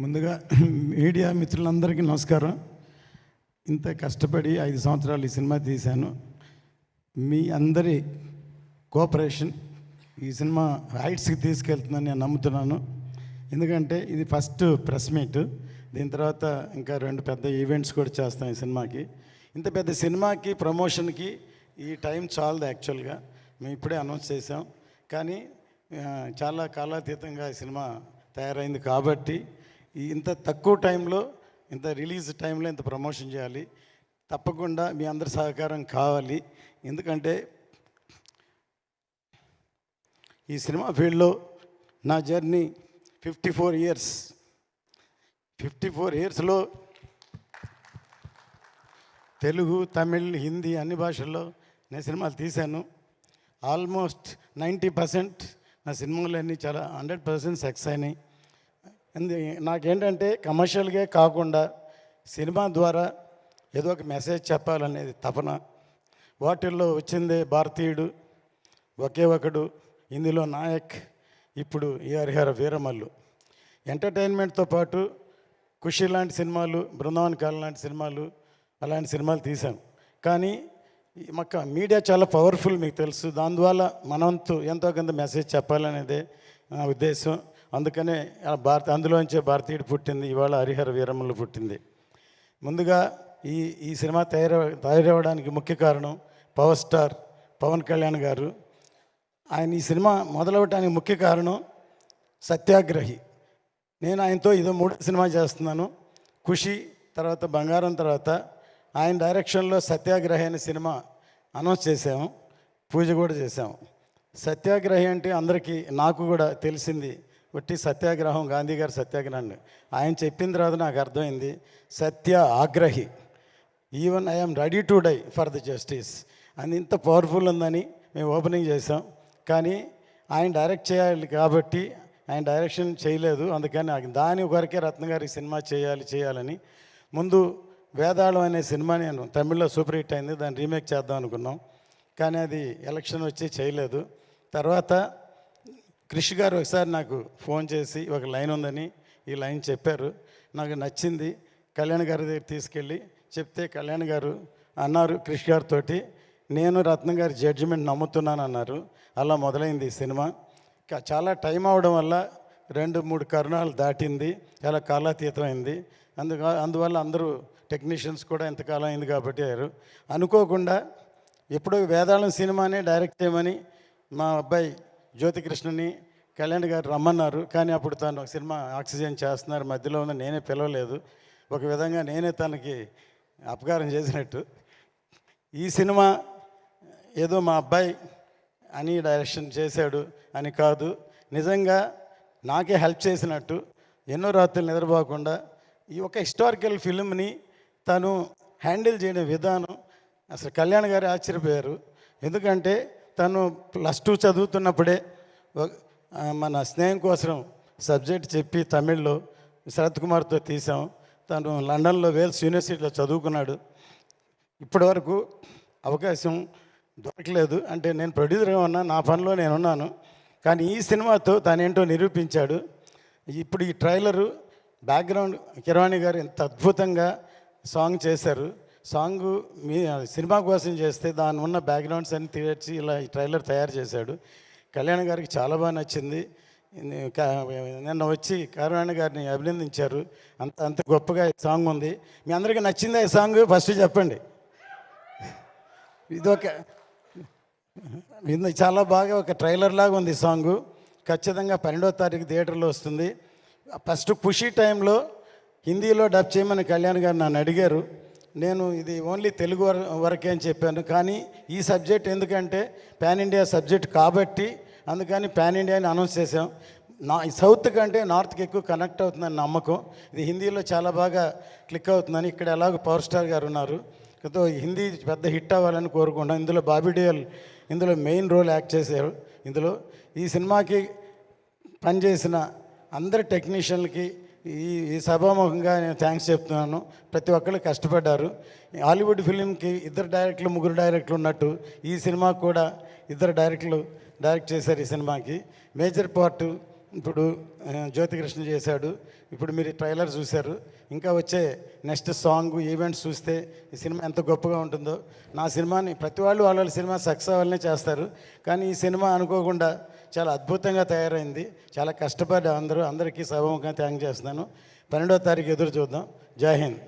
ముందుగా మీడియా మిత్రులందరికీ నమస్కారం. ఇంత కష్టపడి 5 సంవత్సరాలు ఈ సినిమా తీశాను. మీ అందరి కోఆపరేషన్ ఈ సినిమా హైట్స్కి తీసుకెళ్తుందని నేను నమ్ముతున్నాను. ఎందుకంటే ఇది ఫస్ట్ ప్రెస్ మీట్. దీని తర్వాత ఇంకా 2 పెద్ద ఈవెంట్స్ కూడా చేస్తాం ఈ సినిమాకి. ఇంత పెద్ద సినిమాకి ప్రమోషన్కి ఈ టైం చాలదు. యాక్చువల్గా మేము ఇప్పుడే అనౌన్స్ చేసాం, కానీ చాలా కాలాతీతంగా ఈ సినిమా తయారైంది కాబట్టి ఇంత తక్కువ టైంలో, ఇంత రిలీజ్ టైంలో ఇంత ప్రమోషన్ చేయాలి. తప్పకుండా మీ అందరి సహకారం కావాలి. ఎందుకంటే ఈ సినిమా ఫీల్డ్లో నా జర్నీ 54 ఇయర్స్. 54 ఇయర్స్లో తెలుగు, తమిళ్, హిందీ అన్ని భాషల్లో నేను సినిమాలు తీశాను. ఆల్మోస్ట్ 90% నా సినిమాలన్నీ చాలా 100% సక్సెస్ అయినాయి. నాకేంటంటే కమర్షియల్గా కాకుండా సినిమా ద్వారా ఏదో ఒక మెసేజ్ చెప్పాలనేది తపన. వాటిల్లో వచ్చిందే భారతీయుడు, ఒకే ఒకడు, ఇందులో నాయక్, ఇప్పుడు ఈ హరిహర వీరమల్లు. ఎంటర్టైన్మెంట్తో పాటు ఖుషి లాంటి సినిమాలు, బృందావన్ కాలం లాంటి సినిమాలు, అలాంటి సినిమాలు తీసాం. కానీ మాకు మీడియా చాలా పవర్ఫుల్, మీకు తెలుసు. దానివల్ల మనంతు ఎంతో కొంత మెసేజ్ చెప్పాలనేదే నా ఉద్దేశం. అందుకనే అందులోంచే భారతీయుడు పుట్టింది, ఇవాళ హరిహర వీరమల్లు పుట్టింది. ముందుగా ఈ సినిమా తయారవడానికి ముఖ్య కారణం పవర్ స్టార్ పవన్ కళ్యాణ్ గారు. ఆయన ఈ సినిమా మొదలవడానికి ముఖ్య కారణం సత్యాగ్రహి. నేను ఆయనతో ఇదో 3 సినిమా చేస్తున్నాను. ఖుషి తర్వాత బంగారం తర్వాత ఆయన డైరెక్షన్లో సత్యాగ్రహి అనే సినిమా అనౌన్స్ చేసాము, పూజ కూడా చేసాము. సత్యాగ్రహి అంటే అందరికీ, నాకు కూడా తెలిసింది ఒట్టి సత్యాగ్రహం, గాంధీ గారి సత్యాగ్రహాన్ని. ఆయన చెప్పిన తర్వాత నాకు అర్థమైంది satyagrahi. Even I'm ready to die for the justice అని ఇంత పవర్ఫుల్ ఉందని మేము ఓపెనింగ్ చేసాం. కానీ ఆయన డైరెక్ట్ చేయాలి కాబట్టి ఆయన డైరెక్షన్ చేయలేదు. అందుకని దాని వరకే రత్న గారి సినిమా చేయాలని ముందు వేదాళం అనే సినిమా నేను తమిళ్లో సూపర్ హిట్ అయింది, దాన్ని రీమేక్ చేద్దాం అనుకున్నాం. కానీ అది ఎలక్షన్ వచ్చి చేయలేదు. తర్వాత కృషి గారు ఒకసారి నాకు ఫోన్ చేసి ఒక లైన్ ఉందని ఈ లైన్ చెప్పారు. నాకు నచ్చింది. కళ్యాణ్ గారి దగ్గర తీసుకెళ్ళి చెప్తే కళ్యాణ్ గారు అన్నారు కృషి గారితో, నేను రత్న గారి జడ్జిమెంట్ నమ్ముతున్నాను అన్నారు. అలా మొదలైంది ఈ సినిమా. చాలా టైం అవడం వల్ల 2-3 కరుణాలు దాటింది, చాలా కాలాతీతమైంది. అందువల్ల అందరూ టెక్నీషియన్స్ కూడా ఎంతకాలం అయింది కాబట్టి అయ్యారు. అనుకోకుండా ఎప్పుడో వేదాళం సినిమానే డైరెక్ట్ చేయమని మా అబ్బాయి జ్యోతికృష్ణని కళ్యాణ్ గారు రమ్మన్నారు. కానీ అప్పుడు తను ఒక సినిమా ఆక్సిజన్ చేస్తున్నారు, మధ్యలో ఉన్న నేనే పిలవలేదు. ఒక విధంగా నేనే తనకి అపకారం చేసినట్టు. ఈ సినిమా ఏదో మా అబ్బాయి అని డైరెక్షన్ చేశాడు అని కాదు, నిజంగా నాకే హెల్ప్ చేసినట్టు. ఎన్నో రాత్రులు నిద్రపోకుండా ఈ ఒక హిస్టారికల్ ఫిల్మ్ని తను హ్యాండిల్ చేయడం విధానం అసలు కళ్యాణ్ గారు ఆశ్చర్యపోయారు. ఎందుకంటే తను +2 చదువుతున్నప్పుడే మన స్నేహం కోసం సబ్జెక్ట్ చెప్పి తమిళ్లో శరత్ కుమార్తో తీసాం. తను లండన్లో వేల్స్ యూనివర్సిటీలో చదువుకున్నాడు. ఇప్పటి వరకు అవకాశం దొరకలేదు. అంటే నేను ప్రొడ్యూసర్గా ఉన్నా, నా పనిలో నేనున్నాను. కానీ ఈ సినిమాతో తనేంటో నిరూపించాడు. ఇప్పుడు ఈ ట్రైలరు బ్యాక్గ్రౌండ్ కిరవాణి గారు ఎంత అద్భుతంగా సాంగ్ చేశారు. సాంగ్ మీ సినిమా కోసం చేస్తే దాని ఉన్న బ్యాక్గ్రౌండ్స్ అన్ని తీర్చి ఇలా ఈ ట్రైలర్ తయారు చేశాడు. కళ్యాణ్ గారికి చాలా బాగా నచ్చింది. నిన్న వచ్చి కిరవాణి గారిని అభినందించారు. అంత గొప్పగా ఈ సాంగ్ ఉంది. మీ అందరికీ నచ్చిందా ఈ సాంగ్? ఫస్ట్ చెప్పండి. ఇది చాలా బాగా ఒక ట్రైలర్ లాగా ఉంది ఈ సాంగు. ఖచ్చితంగా 12వ తారీఖు థియేటర్లో వస్తుంది. ఫస్ట్ ఖుషి టైంలో హిందీలో డబ్ చేయమని కళ్యాణ్ గారు నన్ను అడిగారు. నేను ఇది ఓన్లీ తెలుగు వరకే అని చెప్పాను. కానీ ఈ సబ్జెక్ట్ ఎందుకంటే పాన్ ఇండియా సబ్జెక్ట్ కాబట్టి అందుకని పాన్ ఇండియా అని అనౌన్స్ చేసాం. సౌత్ కంటే నార్త్కి ఎక్కువ కనెక్ట్ అవుతుందని నమ్మకం. ఇది హిందీలో చాలా బాగా క్లిక్ అవుతుందని. ఇక్కడ ఎలాగో పవర్ స్టార్ గారు ఉన్నారు, హిందీ పెద్ద హిట్ అవ్వాలని కోరుకుంటాం. ఇందులో బాబీ డియోల్ ఇందులో మెయిన్ రోల్ యాక్ట్ చేశారు. ఇందులో ఈ సినిమాకి పనిచేసిన అందరి టెక్నీషియన్లకి ఈ సభాముఖంగా నేను థ్యాంక్స్ చెప్తున్నాను. ప్రతి ఒక్కళ్ళు కష్టపడ్డారు. హాలీవుడ్ ఫిలింకి 2 డైరెక్టర్లు 3 డైరెక్టర్లు ఉన్నట్టు ఈ సినిమాకు కూడా 2 డైరెక్టర్లు డైరెక్ట్ చేశారు. ఈ సినిమాకి మేజర్ పార్ట్ ఇప్పుడు జ్యోతికృష్ణ చేశాడు. ఇప్పుడు మీరు ట్రైలర్ చూశారు. ఇంకా వచ్చే నెక్స్ట్ సాంగ్ ఈవెంట్స్ చూస్తే ఈ సినిమా ఎంత గొప్పగా ఉంటుందో. నా సినిమాని ప్రతి వాళ్ళు వాళ్ళ సినిమా సక్సెస్ అవ్వాలనే చేస్తారు, కానీ ఈ సినిమా అనుకోకుండా చాలా అద్భుతంగా తయారైంది. చాలా కష్టపడి అందరికీ సభముఖంగా థ్యాంక్ చేస్తున్నాను. 12వ తారీఖు ఎదురు చూద్దాం. జై హింద్.